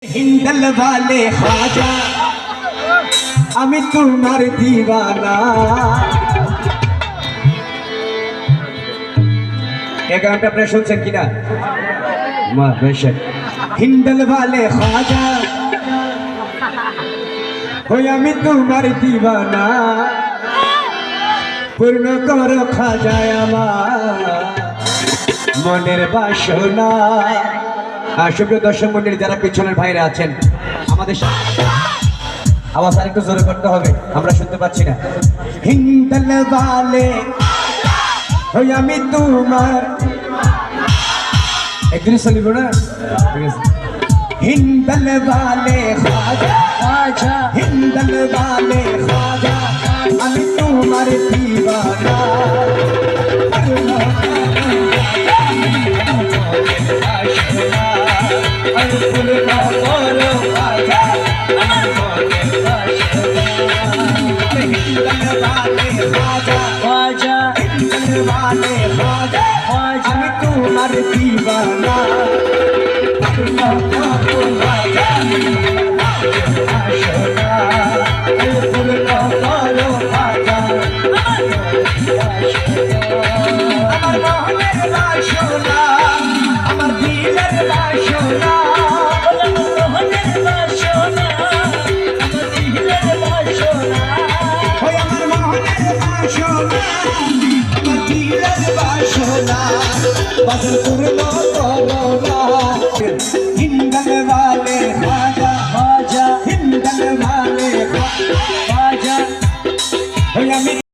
हिंदल वाले ख्वाजा আমি তোমার दीवाना এই গানটা আপনারা শুনছেন কিনা বেশক হিন্দল वाले ख्वाजा হই আমি তোমার दीवाना পূর্ণ করো খাজা আমার মনের বাসনা। সুপ্রিয় দর্শক মন্ডলী যারা পিছনের ভাইরা আছেন আমাদের আওয়াজ আরেকটু জোরে করতে হবে, আমরা শুনতে পাচ্ছি না। হিন্দল वाले হই আমি তোমার একদিন চলিব না। হিন্দল वाले ख्वाजा ख्वाजा হিন্দল वाले ख्वाजा আমি তোমার दीवाना तुम्हार दीवाना बदल पुरनो कोरोना हिंदल वाले ख्वाजा ख्वाजा हिंदल वाले ख्वाजा